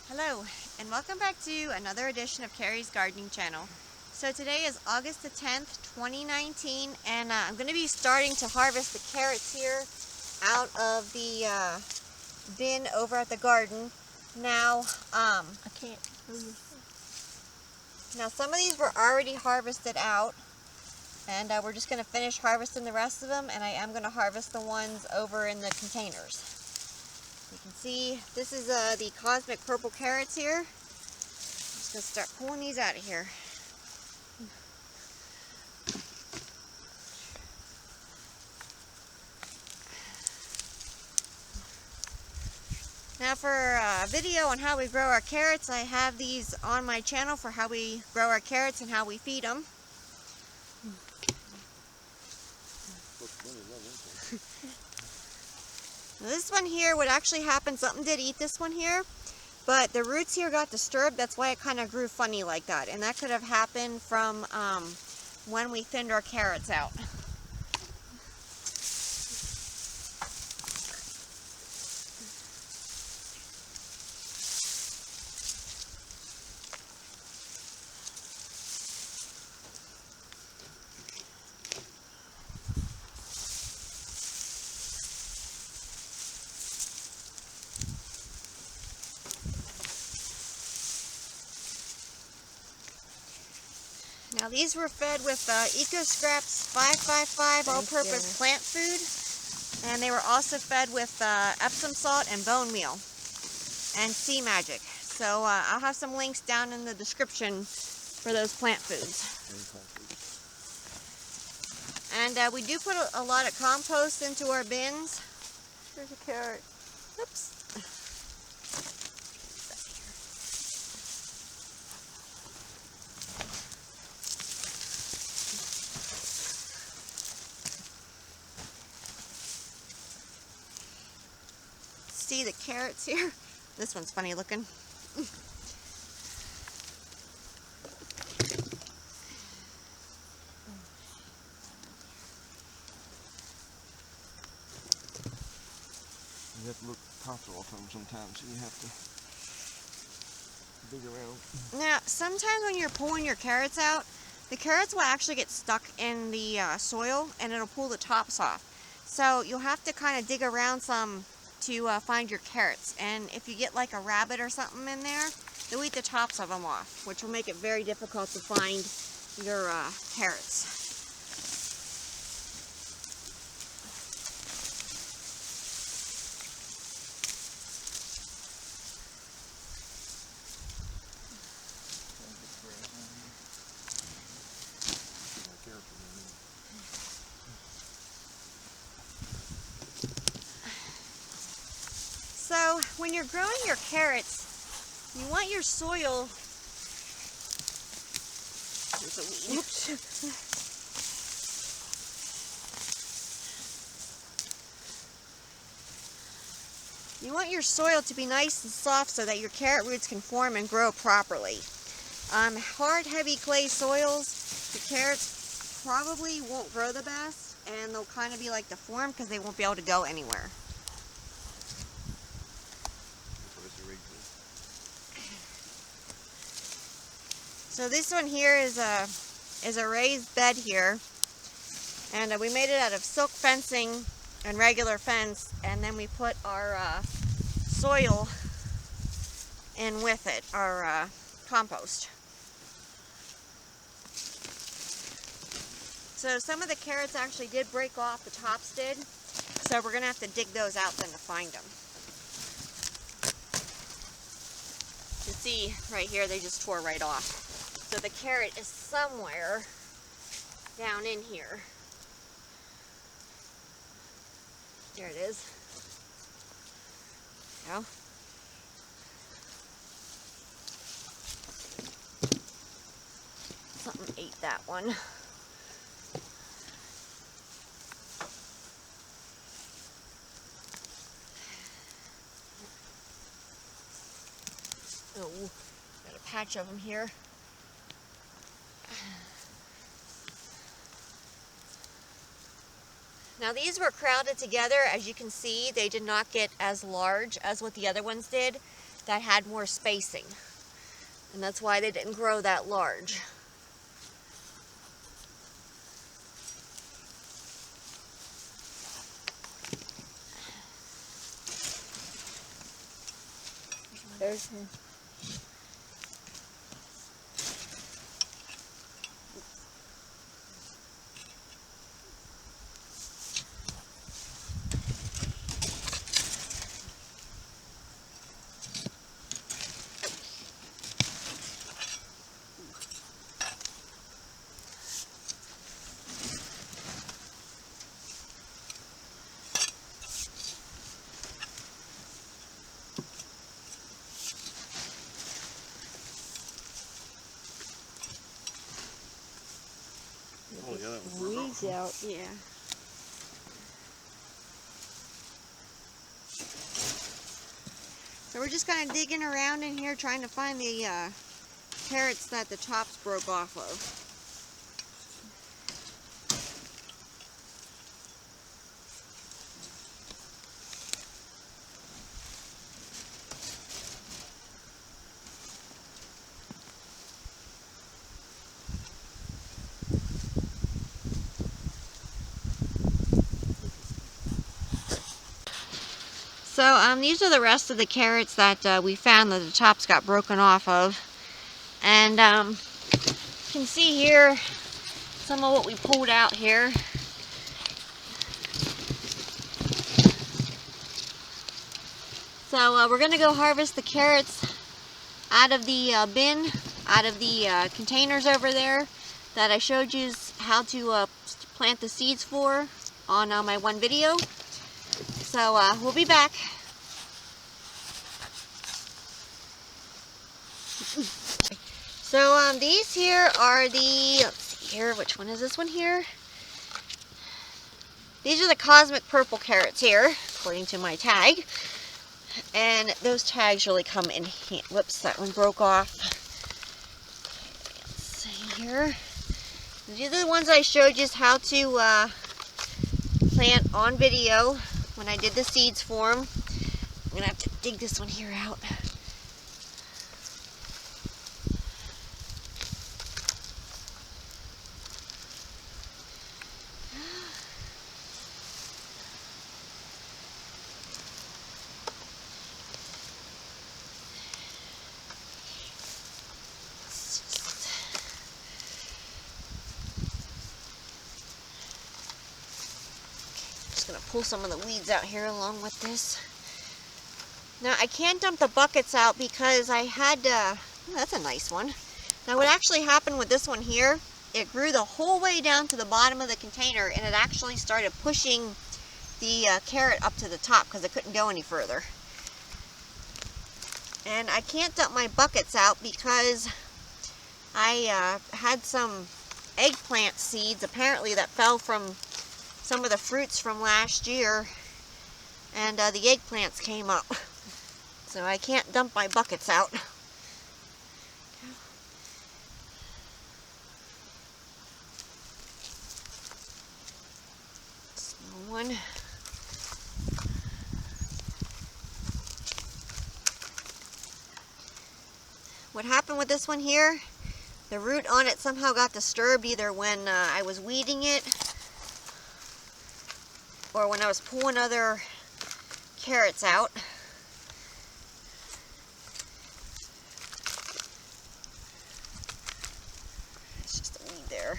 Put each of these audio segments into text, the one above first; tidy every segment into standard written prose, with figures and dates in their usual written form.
Hello, and welcome back to another edition of Carrie's Gardening Channel. So today is August the 10th, 2019, and I'm going to be starting to harvest the carrots here out of the bin over at the garden. Now, I can't. now some of these were already harvested out, and we're just going to finish harvesting the rest of them, and I am going to harvest the ones over in the containers. You can see this is the cosmic purple carrots here. I'm just going to start pulling these out of here. Now for a video on how we grow our carrots, I have these on my channel for how we grow our carrots and how we feed them. Now this one here, what actually happened, something did eat this one here, but the roots here got disturbed. That's why it kind of grew funny like that. And that could have happened from when we thinned our carrots out. Now these were fed with Eco Scraps 555 all-purpose plant food, and they were also fed with Epsom salt and bone meal and Sea Magic. So I'll have some links down in the description for those plant foods. And we do put a lot of compost into our bins. Here's a carrot. Oops. See the carrots here? This one's funny looking. You have to look tops off them sometimes, so you have to dig around. Now, sometimes when you're pulling your carrots out, the carrots will actually get stuck in the soil and it'll pull the tops off. So you'll have to kind of dig around some to find your carrots. And if you get like a rabbit or something in there, they'll eat the tops of them off, which will make it very difficult to find your carrots. So when you're growing your carrots, you want your soil. There's a weed. Oops. You want your soil to be nice and soft so that your carrot roots can form and grow properly. Hard, heavy clay soils, the carrots probably won't grow the best, and they'll kind of be like deformed because they won't be able to go anywhere. So this one here is a raised bed here, and we made it out of silk fencing and regular fence, and then we put our soil in with it, our compost. So some of the carrots actually did break off, the tops did, so we're going to have to dig those out then to find them. You see right here, they just tore right off. So the carrot is somewhere down in here. There it is. There you go. Something ate that one. Oh, got a patch of them here. Now these were crowded together. As you can see, they did not get as large as what the other ones did. that had more spacing. And that's why they didn't grow that large. There's one. Oh, yeah, that was Weeds out. Yeah. So we're just kind of digging around in here trying to find the carrots that the tops broke off of. So these are the rest of the carrots that we found that the tops got broken off of. And you can see here some of what we pulled out here. So we're going to go harvest the carrots out of the bin, out of the containers over there that I showed you how to plant the seeds for on my one video. So we'll be back. So these here are the, let's see here, which one is this one here? These are the cosmic purple carrots here, according to my tag. And those tags really come in handy. Whoops, that one broke off. Let's see here. These are the ones I showed you how to plant on video when I did the seeds for them. I'm going to have to dig this one here out. Gonna pull some of the weeds out here along with this. Now I can't dump the buckets out because I had oh, that's a nice one. Now what actually happened with this one here, it grew the whole way down to the bottom of the container and it actually started pushing the carrot up to the top because it couldn't go any further. And I can't dump my buckets out because I had some eggplant seeds apparently that fell from some of the fruits from last year, and the eggplants came up. So I can't dump my buckets out. Small one. What happened with this one here, the root on it somehow got disturbed either when I was weeding it or when I was pulling other carrots out. It's just a weed there.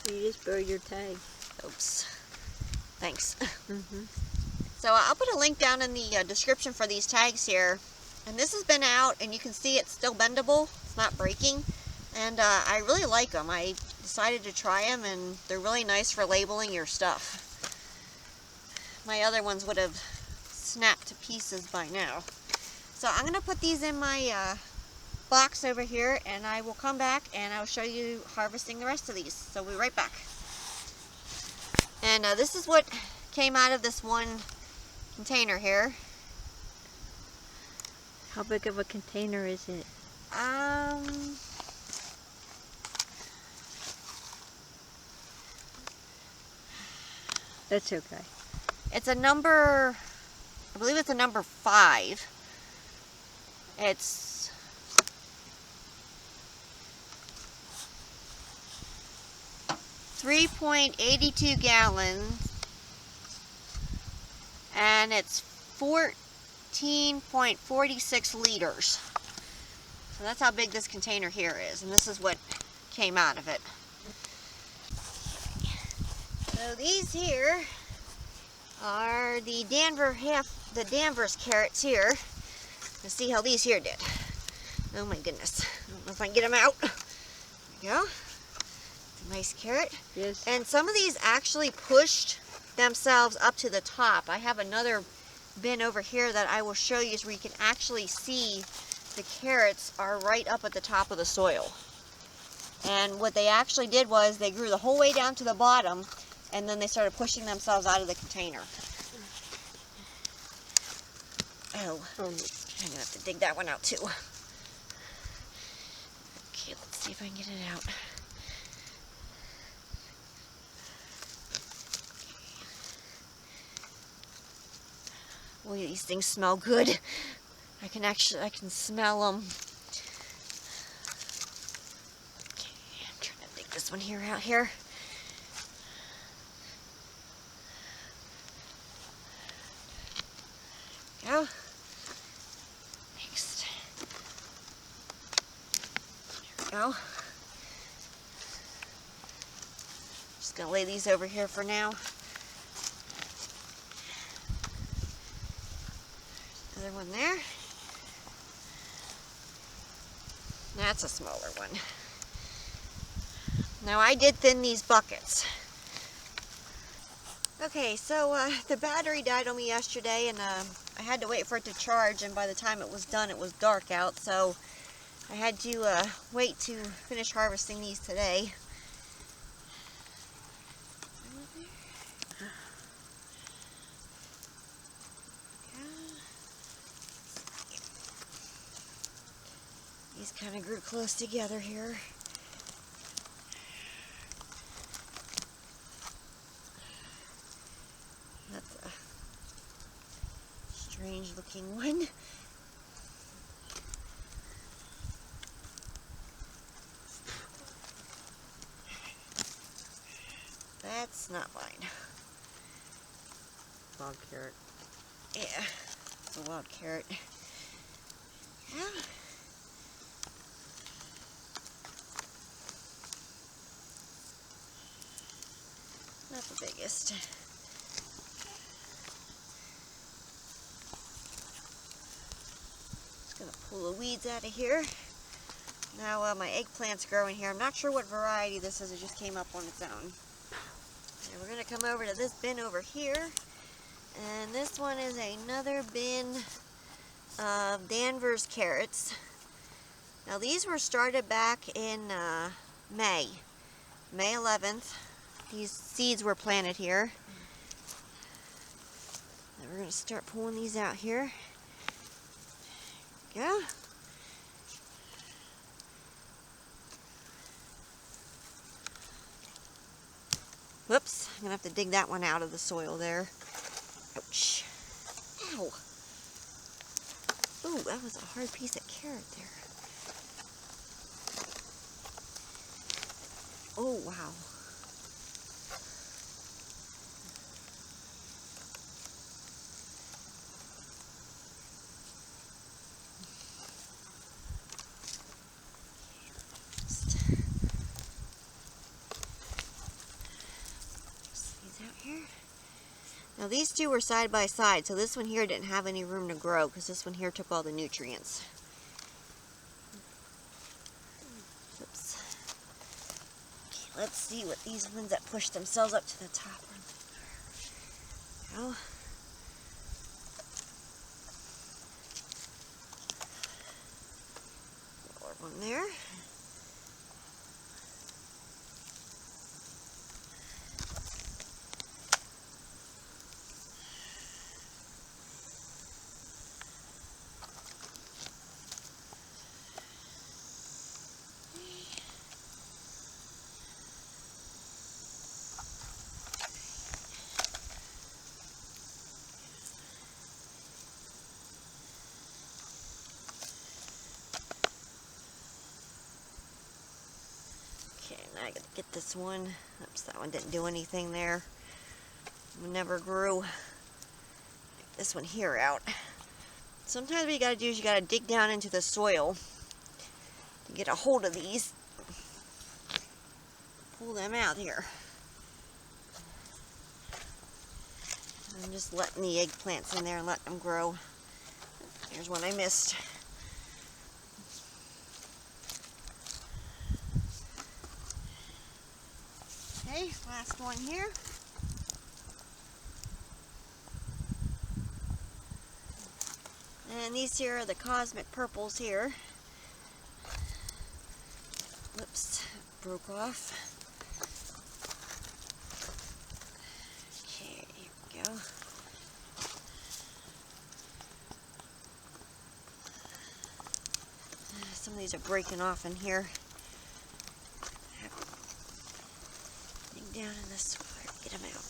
You just buried your tag. Oops. Thanks. Mm-hmm. So I'll put a link down in the description for these tags here. And this has been out, and you can see it's still bendable. It's not breaking. And I really like them. I decided to try them, and they're really nice for labeling your stuff. My other ones would have snapped to pieces by now. So I'm going to put these in my box over here, and I will come back and I'll show you harvesting the rest of these. So we'll be right back. And this is what came out of this one container here. How big of a container is it? That's okay. It's a number, I believe it's a number 5. It's 3.82 gallons, and it's 14.46 liters. So that's how big this container here is, and this is what came out of it. So these here are the danvers carrots here. Let's see how these here did. Oh my goodness. I don't know if I can get them out. There we go. It's a nice carrot. Yes. And some of these actually pushed themselves up to the top. I have another bin over here that I will show you where you can actually see the carrots are right up at the top of the soil. And what they actually did was they grew the whole way down to the bottom, and then they started pushing themselves out of the container. Oh, I'm going to have to dig that one out too. Okay, let's see if I can get it out. Boy, these things smell good. I can smell them. Okay, I'm trying to dig this one here out here. Go. Next. There we go. Just gonna lay these over here for now. Another one there. That's a smaller one. Now I did thin these buckets. Okay, so the battery died on me yesterday, and I had to wait for it to charge, and by the time it was done it was dark out, so I had to wait to finish harvesting these today. These kind of grew close together here. That's a strange looking one. That's not mine. Wild carrot. Yeah, it's a wild carrot. Yeah. Not the biggest. Just gonna pull the weeds out of here. Now my eggplant's growing here. I'm not sure what variety this is. It just came up on its own. And we're gonna come over to this bin over here. And this one is another bin of danvers carrots. Now these were started back in May 11th. These seeds were planted here. And we're going to start pulling these out here. There we go. Whoops, I'm going to have to dig that one out of the soil there. Ouch. Ow. Ooh, that was a hard piece of carrot there. Oh, wow. Now these two were side by side, so this one here didn't have any room to grow because this one here took all the nutrients. Oops. Okay, let's see what these ones that push themselves up to the top are. Go. Lower one there. I gotta get this one. Oops, that one didn't do anything there. It never grew. Get this one here out. Sometimes what you gotta do is you gotta dig down into the soil to get a hold of these. Pull them out here. I'm just letting the eggplants in there and let them grow. Here's one I missed. Okay, last one here. And these here are the cosmic purples here. Whoops, broke off. Okay, here we go. Some of these are breaking off in here. Dig down in this soil, get them out.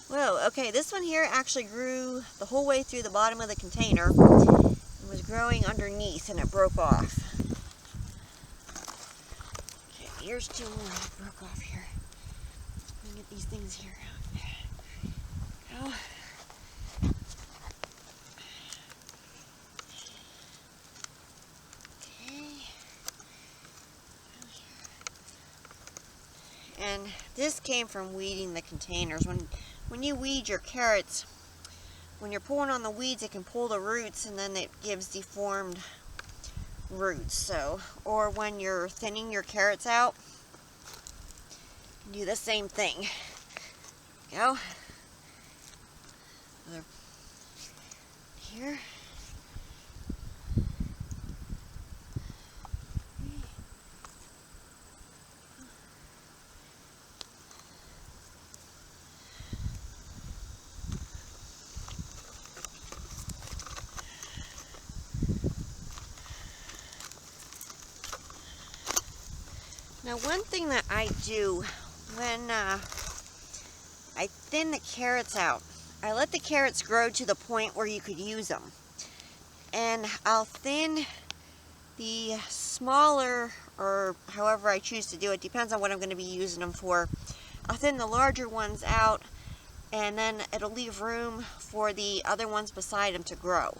Whoa, okay, this one here actually grew the whole way through the bottom of the container. It was growing underneath and it broke off. Okay, here's two more that broke off here. Let me get these things here out. Go. And this came from weeding the containers. When you weed your carrots, when you're pulling on the weeds, it can pull the roots and then it gives deformed roots. So, or when you're thinning your carrots out, do the same thing. Go. Another here. Now, one thing that I do when I thin the carrots out, I let the carrots grow to the point where you could use them. And I'll thin the smaller, or however I choose to do it, depends on what I'm going to be using them for. I'll thin the larger ones out, and then it'll leave room for the other ones beside them to grow.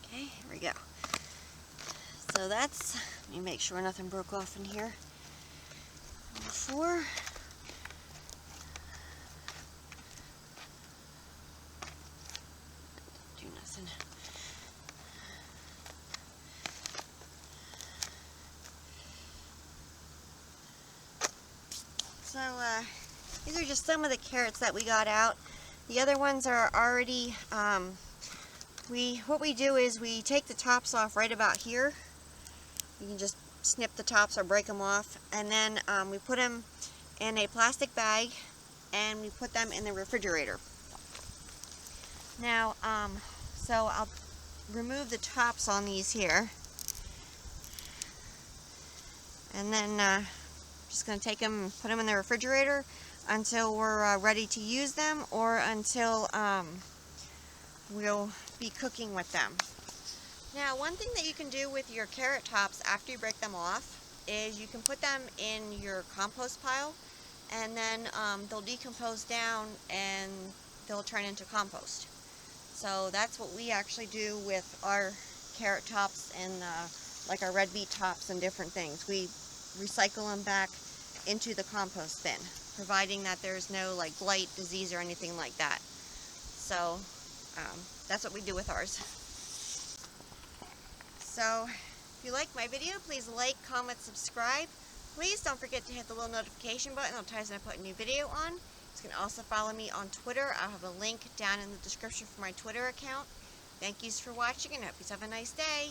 Okay, here we go. So that's, let me make sure nothing broke off in here. Number 4. Do nothing. So these are just some of the carrots that we got out. The other ones are already, what we do is we take the tops off right about here. You can just snip the tops or break them off, and then we put them in a plastic bag and we put them in the refrigerator. Now, so I'll remove the tops on these here, and then just going to take them and put them in the refrigerator until we're ready to use them, or until we'll be cooking with them. Now, one thing that you can do with your carrot tops after you break them off is you can put them in your compost pile, and then they'll decompose down and they'll turn into compost. So that's what we actually do with our carrot tops and like our red beet tops and different things. We recycle them back into the compost bin, providing that there's no like blight, disease, or anything like that. So that's what we do with ours. So if you like my video, please like, comment, subscribe. Please don't forget to hit the little notification button. It'll tell you when I put a new video on. You can also follow me on Twitter. I'll have a link down in the description for my Twitter account. Thank yous for watching, and I hope you have a nice day.